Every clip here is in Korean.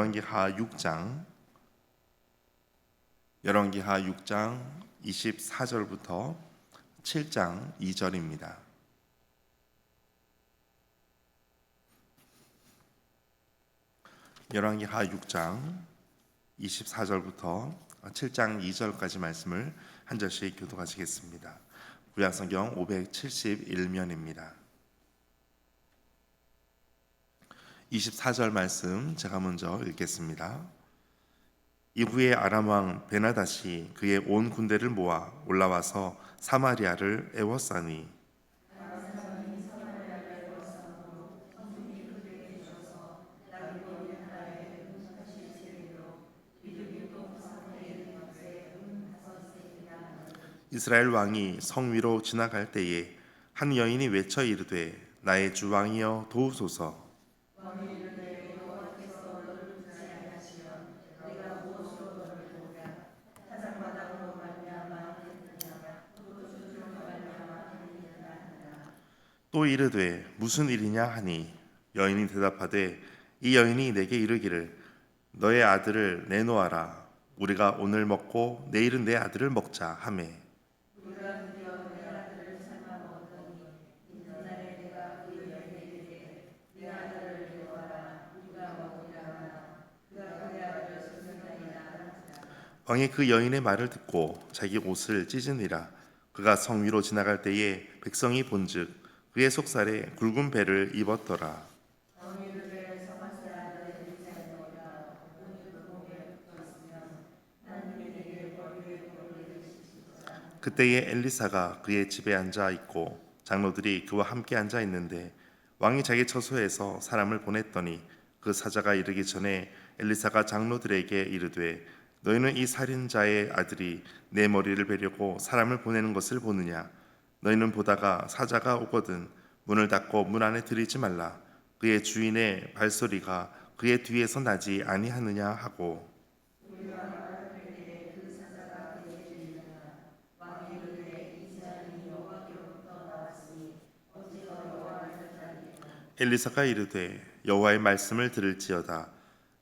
열왕기하 6장 24절부터 7장 2절입니다. 열왕기하 6장 24절부터 7장 2절까지 말씀을 한 절씩 교독하시겠습니다. 구약성경 571면입니다. 24절 말씀 제가 먼저 읽겠습니다. 이후에 아람 왕 베나닷이 그의 온 군대를 모아 올라와서 사마리아를 애워싸니 이스라엘 왕이 성 위로 지나갈 때에 한 여인이 외쳐 이르되 나의 주 왕이여 도우소서. 또 이르되 무슨 일이냐 하니 여인이 대답하되 이 여인이 내게 이르기를 너의 아들을 내놓아라. 우리가 오늘 먹고 내일은 내 아들을 먹자 하매 왕이 그 여인의 말을 듣고 자기 옷을 찢으니라. 그가 성 위로 지나갈 때에 백성이 본즉 그의 속살에 굵은 배를 입었더라. 그때에 엘리사가 그의 집에 앉아 있고 장로들이 그와 함께 앉아 있는데 왕이 자기 처소에서 사람을 보냈더니 그 사자가 이르기 전에 엘리사가 장로들에게 이르되 너희는 이 살인자의 아들이 내 머리를 베려고 사람을 보내는 것을 보느냐? 너희는 보다가 사자가 오거든 문을 닫고 문 안에 들이지 말라. 그의 주인의 발소리가 그의 뒤에서 나지 아니하느냐 하고 엘리사가 이르되 여호와의 말씀을 들을지어다.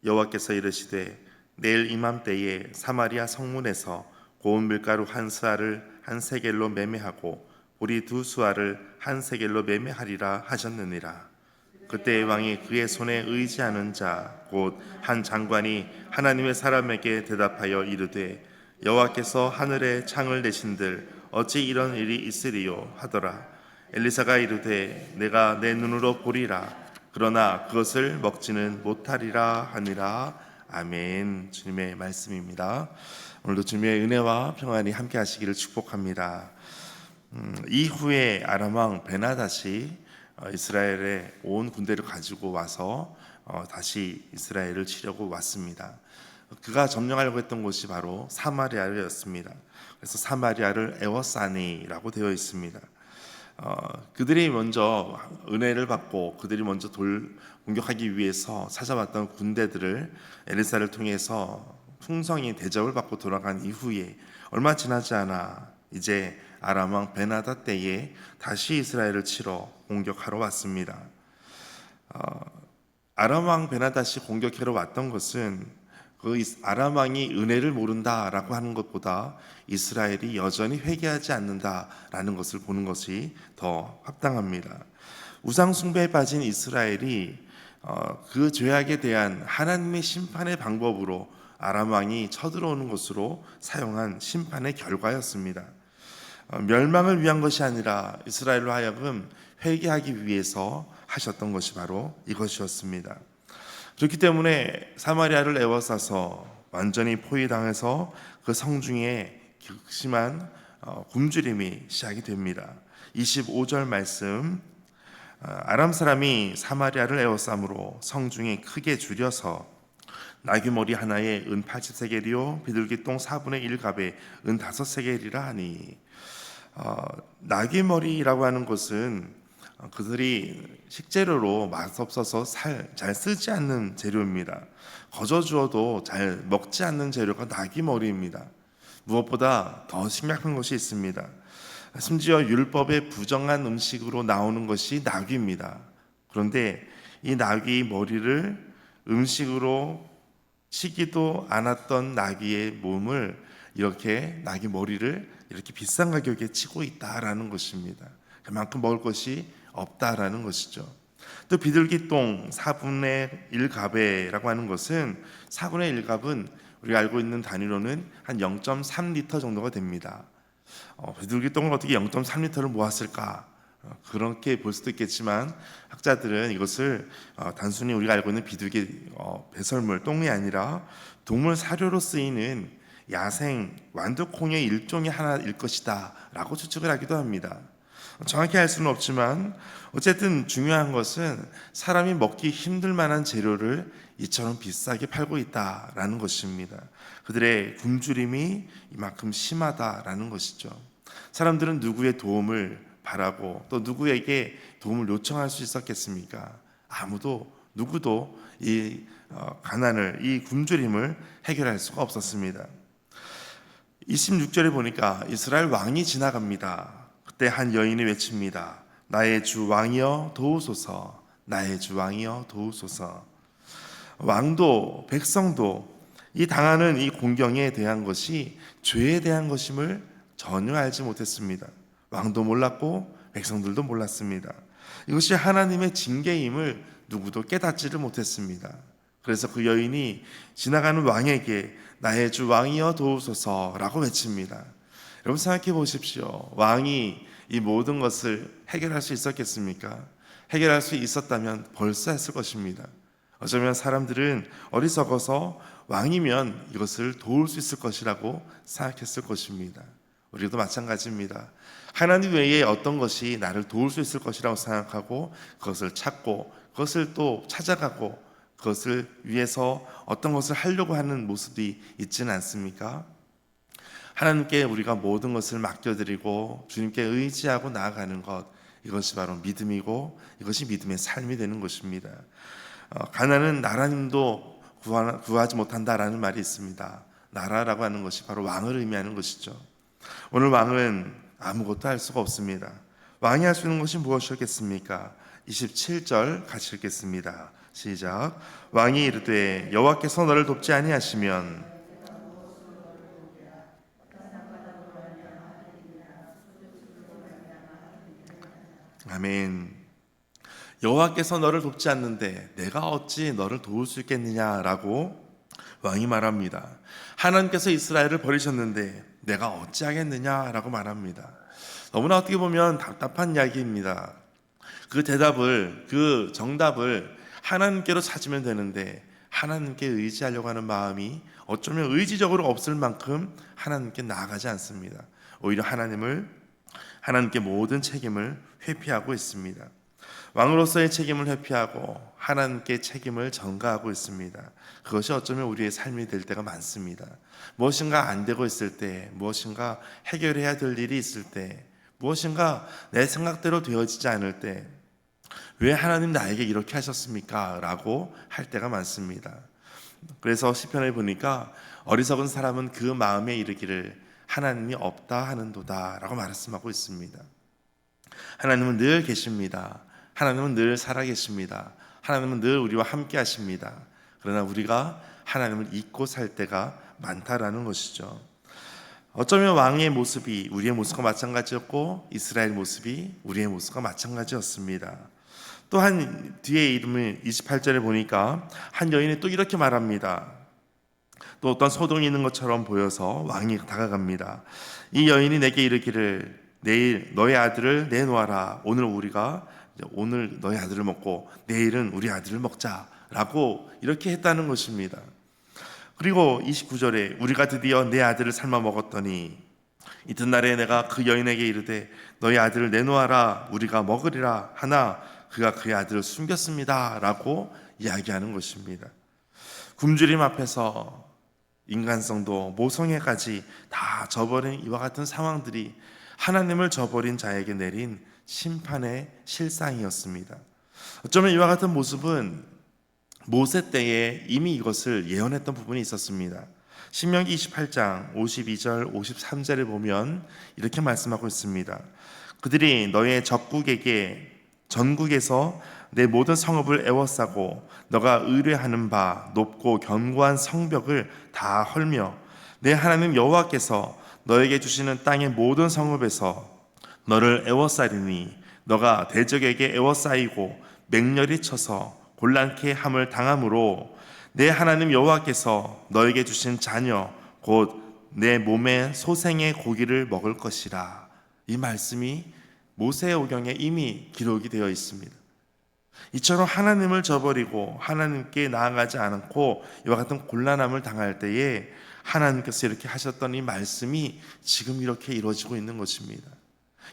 여호와께서 이르시되 내일 이맘때에 사마리아 성문에서 고운 밀가루 한 스아를 한 세겔로 매매하고 보리 두 수아를 한 세겔로 매매하리라 하셨느니라. 그때 왕이 그의 손에 의지하는 자 곧 한 장관이 하나님의 사람에게 대답하여 이르되 여호와께서 하늘에 창을 내신들 어찌 이런 일이 있으리요 하더라. 엘리사가 이르되 내가 내 눈으로 보리라. 그러나 그것을 먹지는 못하리라 하니라. 아멘. 주님의 말씀입니다. 오늘도 주님의 은혜와 평안이 함께 하시기를 축복합니다. 이후에 아람 왕 베나닷이 이스라엘의 온 군대를 가지고 와서 다시 이스라엘을 치려고 왔습니다. 그가 점령하려고 했던 곳이 바로 사마리아였습니다. 그래서 사마리아를 에워싸니라고 되어 있습니다. 그들이 먼저 은혜를 받고 그들이 먼저 공격하기 위해서 찾아왔던 군대들을 엘리사를 통해서 풍성히 대접을 받고 돌아간 이후에 얼마 지나지 않아 이제 아람 왕 베나닷 때에 다시 이스라엘을 치러 공격하러 왔습니다. 아람 왕 베나닷이 공격하러 왔던 것은 그 아람 왕이 은혜를 모른다라고 하는 것보다 이스라엘이 여전히 회개하지 않는다라는 것을 보는 것이 더 합당합니다. 우상 숭배에 빠진 이스라엘이 그 죄악에 대한 하나님의 심판의 방법으로 아람 왕이 쳐들어오는 것으로 사용한 심판의 결과였습니다. 멸망을 위한 것이 아니라 이스라엘로 하여금 회개하기 위해서 하셨던 것이 바로 이것이었습니다. 그렇기 때문에 사마리아를 에워싸서 완전히 포위당해서 그 성중에 극심한 굶주림이 시작이 됩니다. 25절 말씀 아람 사람이 사마리아를 에워싸므로 성중에 크게 줄여서 나귀머리 하나에 은 80세겔이요 비둘기똥 4분의 1갑에 은 5세겔이라 하니 나귀머리라고 하는 것은 그들이 식재료로 맛없어서 잘 쓰지 않는 재료입니다. 거저 주어도 잘 먹지 않는 재료가 나귀머리입니다. 무엇보다 더 심각한 것이 있습니다. 심지어 율법에 부정한 음식으로 나오는 것이 나귀입니다. 그런데 이 나귀 머리를 음식으로 치지도 않았던 나귀의 몸을 이렇게 나귀 머리를 이렇게 비싼 가격에 치고 있다라는 것입니다. 그만큼 먹을 것이 없다라는 것이죠. 또 비둘기똥 4분의 1갑이라고 하는 것은 4분의 1갑은 우리가 알고 있는 단위로는 한 0.3리터 정도가 됩니다. 비둘기똥을 어떻게 0.3리터를 모았을까? 그렇게 볼 수도 있겠지만 학자들은 이것을 단순히 우리가 알고 있는 비둘기 배설물 똥이 아니라 동물 사료로 쓰이는 야생 완두콩의 일종의 하나일 것이다 라고 추측을 하기도 합니다. 정확히 알 수는 없지만 어쨌든 중요한 것은 사람이 먹기 힘들 만한 재료를 이처럼 비싸게 팔고 있다라는 것입니다. 그들의 굶주림이 이만큼 심하다라는 것이죠. 사람들은 누구의 도움을 바라고 또 누구에게 도움을 요청할 수 있었겠습니까? 누구도 이 가난을, 이 굶주림을 해결할 수가 없었습니다. 26절에 보니까 이스라엘 왕이 지나갑니다. 그때 한 여인이 외칩니다. 나의 주 왕이여 도우소서, 나의 주 왕이여 도우소서. 왕도 백성도 이 당하는 이 공경에 대한 것이 죄에 대한 것임을 전혀 알지 못했습니다. 왕도 몰랐고 백성들도 몰랐습니다. 이것이 하나님의 징계임을 누구도 깨닫지를 못했습니다. 그래서 그 여인이 지나가는 왕에게 나의 주 왕이여 도우소서라고 외칩니다. 여러분 생각해 보십시오. 왕이 이 모든 것을 해결할 수 있었겠습니까? 해결할 수 있었다면 벌써 했을 것입니다. 어쩌면 사람들은 어리석어서 왕이면 이것을 도울 수 있을 것이라고 생각했을 것입니다. 우리도 마찬가지입니다. 하나님 외에 어떤 것이 나를 도울 수 있을 것이라고 생각하고 그것을 찾고 그것을 또 찾아가고 그것을 위해서 어떤 것을 하려고 하는 모습이 있지는 않습니까? 하나님께 우리가 모든 것을 맡겨드리고 주님께 의지하고 나아가는 것, 이것이 바로 믿음이고 이것이 믿음의 삶이 되는 것입니다. 가난은 나라님도 구하지 못한다라는 말이 있습니다. 나라라고 하는 것이 바로 왕을 의미하는 것이죠. 오늘 왕은 아무것도 할 수가 없습니다. 왕이 할 수 있는 것이 무엇이겠습니까? 27절 같이 읽겠습니다. 시작. 왕이 이르되 여호와께서 너를 돕지 아니하시면 아멘. 여호와께서 너를 돕지 않는데 내가 어찌 너를 도울 수 있겠느냐라고 왕이 말합니다. 하나님께서 이스라엘을 버리셨는데 내가 어찌하겠느냐라고 말합니다. 너무나 어떻게 보면 답답한 이야기입니다. 그 정답을 하나님께로 찾으면 되는데 하나님께 의지하려고 하는 마음이 어쩌면 의지적으로 없을 만큼 하나님께 나아가지 않습니다. 오히려 하나님께 모든 책임을 회피하고 있습니다. 왕으로서의 책임을 회피하고 하나님께 책임을 전가하고 있습니다. 그것이 어쩌면 우리의 삶이 될 때가 많습니다. 무엇인가 안 되고 있을 때, 무엇인가 해결해야 될 일이 있을 때, 무엇인가 내 생각대로 되어지지 않을 때, 왜 하나님 나에게 이렇게 하셨습니까? 라고 할 때가 많습니다. 그래서 시편을 보니까 어리석은 사람은 그 마음에 이르기를 하나님이 없다 하는도다 라고 말씀하고 있습니다. 하나님은 늘 계십니다. 하나님은 늘 살아계십니다. 하나님은 늘 우리와 함께 하십니다. 그러나 우리가 하나님을 잊고 살 때가 많다라는 것이죠. 어쩌면 왕의 모습이 우리의 모습과 마찬가지였고 이스라엘 모습이 우리의 모습과 마찬가지였습니다. 또한 뒤에 이름을 28절에 보니까 한 여인이 또 이렇게 말합니다. 또 어떤 소동이 있는 것처럼 보여서 왕이 다가갑니다. 이 여인이 내게 이르기를 내일 너의 아들을 내놓아라. 오늘 너의 아들을 먹고 내일은 우리 아들을 먹자라고 이렇게 했다는 것입니다. 그리고 29절에 우리가 드디어 내 아들을 삶아 먹었더니 이튿날에 내가 그 여인에게 이르되 너의 아들을 내놓아라 우리가 먹으리라 하나 그가 그의 아들을 숨겼습니다 라고 이야기하는 것입니다. 굶주림 앞에서 인간성도 모성애까지 다 저버린 이와 같은 상황들이 하나님을 저버린 자에게 내린 심판의 실상이었습니다. 어쩌면 이와 같은 모습은 모세 때에 이미 이것을 예언했던 부분이 있었습니다. 신명기 28장 52절 53절을 보면 이렇게 말씀하고 있습니다. 그들이 너의 적국에게 전국에서 내 모든 성읍을 에워싸고 너가 의뢰하는 바 높고 견고한 성벽을 다 헐며 내 하나님 여호와께서 너에게 주시는 땅의 모든 성읍에서 너를 에워싸리니 너가 대적에게 에워싸이고 맹렬히 쳐서 곤란케 함을 당함으로 내 하나님 여호와께서 너에게 주신 자녀 곧 내 몸의 소생의 고기를 먹을 것이라. 이 말씀이 모세오경에 이미 기록이 되어 있습니다. 이처럼 하나님을 저버리고 하나님께 나아가지 않고 이와 같은 곤란함을 당할 때에 하나님께서 이렇게 하셨던 이 말씀이 지금 이렇게 이루어지고 있는 것입니다.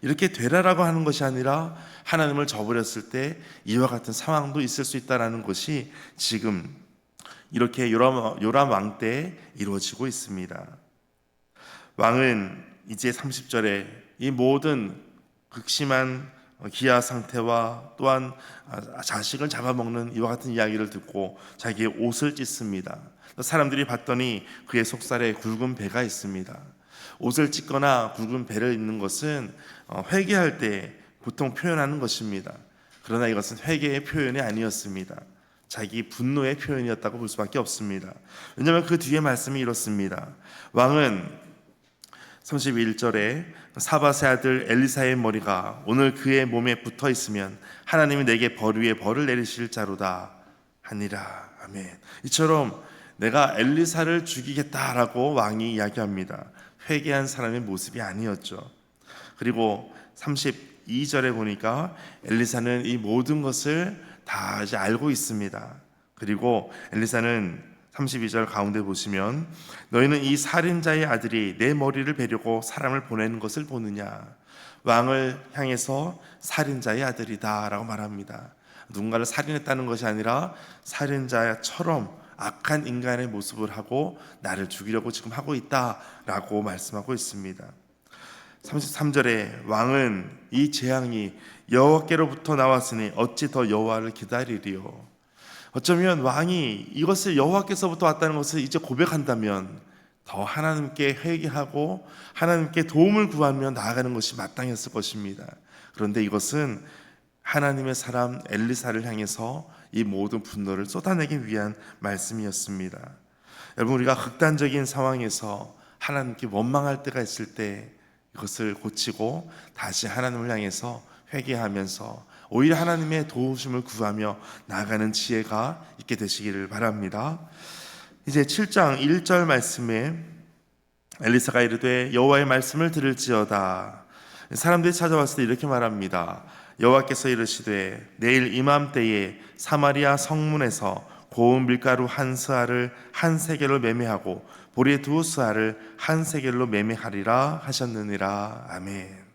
이렇게 되라라고 하는 것이 아니라 하나님을 저버렸을 때 이와 같은 상황도 있을 수 있다는 것이 지금 이렇게 요람 왕 때 이루어지고 있습니다. 왕은 이제 30절에 이 모든 극심한 기아 상태와 또한 자식을 잡아먹는 이와 같은 이야기를 듣고 자기의 옷을 찢습니다. 사람들이 봤더니 그의 속살에 굵은 배가 있습니다. 옷을 찢거나 굵은 배를 입는 것은 회개할 때 보통 표현하는 것입니다. 그러나 이것은 회개의 표현이 아니었습니다. 자기 분노의 표현이었다고 볼 수밖에 없습니다. 왜냐하면 그 뒤에 말씀이 이렇습니다. 왕은 31절에 사밧의 아들 엘리사의 머리가 오늘 그의 몸에 붙어 있으면 하나님이 내게 벌 위에 벌을 내리실 자로다 하니라. 아멘. 이처럼 내가 엘리사를 죽이겠다라고 왕이 이야기합니다. 회개한 사람의 모습이 아니었죠. 그리고 32절에 보니까 엘리사는 이 모든 것을 다 이제 알고 있습니다. 그리고 엘리사는 32절 가운데 보시면 너희는 이 살인자의 아들이 내 머리를 베려고 사람을 보내는 것을 보느냐. 왕을 향해서 살인자의 아들이다 라고 말합니다. 누군가를 살인했다는 것이 아니라 살인자처럼 악한 인간의 모습을 하고 나를 죽이려고 지금 하고 있다라고 말씀하고 있습니다. 33절에 왕은 이 재앙이 여호와께로부터 나왔으니 어찌 더 여호와를 기다리리요. 어쩌면 왕이 이것을 여호와께서부터 왔다는 것을 이제 고백한다면 더 하나님께 회개하고 하나님께 도움을 구하며 나아가는 것이 마땅했을 것입니다. 그런데 이것은 하나님의 사람 엘리사를 향해서 이 모든 분노를 쏟아내기 위한 말씀이었습니다. 여러분, 우리가 극단적인 상황에서 하나님께 원망할 때가 있을 때 이것을 고치고 다시 하나님을 향해서 회개하면서 오히려 하나님의 도우심을 구하며 나아가는 지혜가 있게 되시기를 바랍니다. 이제 7장 1절 말씀에 엘리사가 이르되 여호와의 말씀을 들을지어다. 사람들이 찾아왔을 때 이렇게 말합니다. 여호와께서 이르시되 내일 이맘때에 사마리아 성문에서 고운 밀가루 한 스아를 한 세겔로 매매하고 보리 두 스아를 한 세겔로 매매하리라 하셨느니라. 아멘.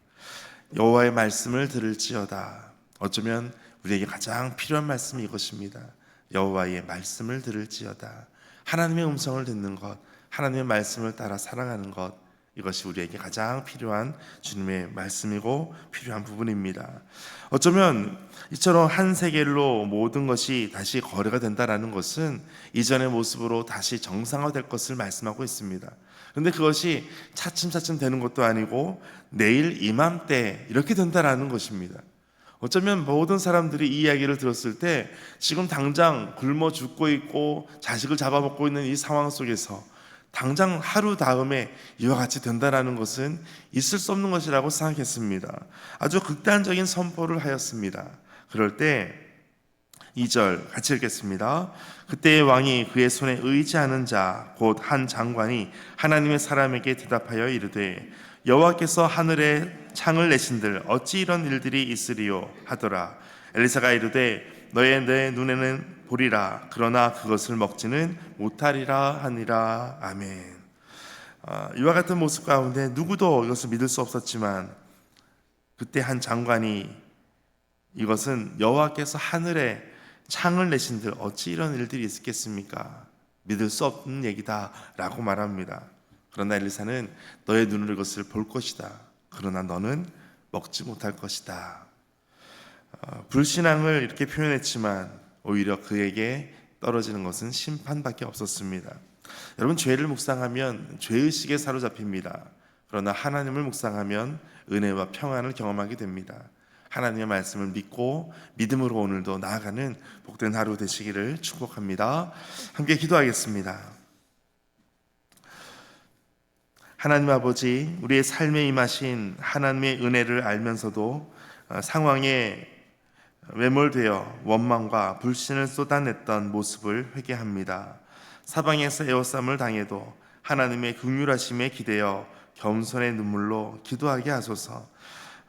여호와의 말씀을 들을지어다. 어쩌면 우리에게 가장 필요한 말씀이 이것입니다. 여호와의 말씀을 들을지어다. 하나님의 음성을 듣는 것, 하나님의 말씀을 따라 살아가는 것, 이것이 우리에게 가장 필요한 주님의 말씀이고 필요한 부분입니다. 어쩌면 이처럼 한 세겔로 모든 것이 다시 거래가 된다는 것은 이전의 모습으로 다시 정상화될 것을 말씀하고 있습니다. 그런데 그것이 차츰차츰 되는 것도 아니고 내일 이맘때 이렇게 된다는 것입니다. 어쩌면 모든 사람들이 이 이야기를 들었을 때 지금 당장 굶어 죽고 있고 자식을 잡아먹고 있는 이 상황 속에서 당장 하루 다음에 이와 같이 된다는 것은 있을 수 없는 것이라고 생각했습니다. 아주 극단적인 선포를 하였습니다. 그럴 때 2절 같이 읽겠습니다. 그때의 왕이 그의 손에 의지하는 자 곧 한 장관이 하나님의 사람에게 대답하여 이르되 여호와께서 하늘에 창을 내신들 어찌 이런 일들이 있으리요 하더라. 엘리사가 이르되 너의 내 눈에는 보리라 그러나 그것을 먹지는 못하리라 하니라. 아멘. 이와 같은 모습 가운데 누구도 이것을 믿을 수 없었지만 그때 한 장관이 이것은 여호와께서 하늘에 창을 내신들 어찌 이런 일들이 있겠습니까? 믿을 수 없는 얘기다라고 말합니다. 그러나 엘리사는 너의 눈으로 이것을 볼 것이다. 그러나 너는 먹지 못할 것이다. 불신앙을 이렇게 표현했지만 오히려 그에게 떨어지는 것은 심판밖에 없었습니다. 여러분, 죄를 묵상하면 죄의식에 사로잡힙니다. 그러나 하나님을 묵상하면 은혜와 평안을 경험하게 됩니다. 하나님의 말씀을 믿고 믿음으로 오늘도 나아가는 복된 하루 되시기를 축복합니다. 함께 기도하겠습니다. 하나님 아버지, 우리의 삶에 임하신 하나님의 은혜를 알면서도 상황에 외몰되어 원망과 불신을 쏟아냈던 모습을 회개합니다. 사방에서 에워싸움을 당해도 하나님의 긍휼하심에 기대어 겸손의 눈물로 기도하게 하소서.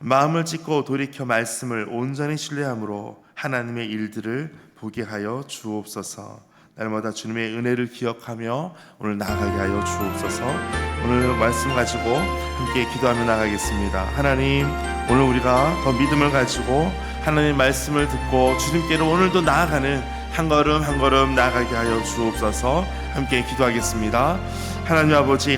마음을 찢고 돌이켜 말씀을 온전히 신뢰함으로 하나님의 일들을 보게 하여 주옵소서. 날마다 주님의 은혜를 기억하며 오늘 나아가게 하여 주옵소서. 오늘 말씀 가지고 함께 기도하며 나가겠습니다. 하나님, 오늘 우리가 더 믿음을 가지고 하나님의 말씀을 듣고 주님께로 오늘도 나아가는 한 걸음 한 걸음 나아가게 하여 주옵소서. 함께 기도하겠습니다. 하나님 아버지,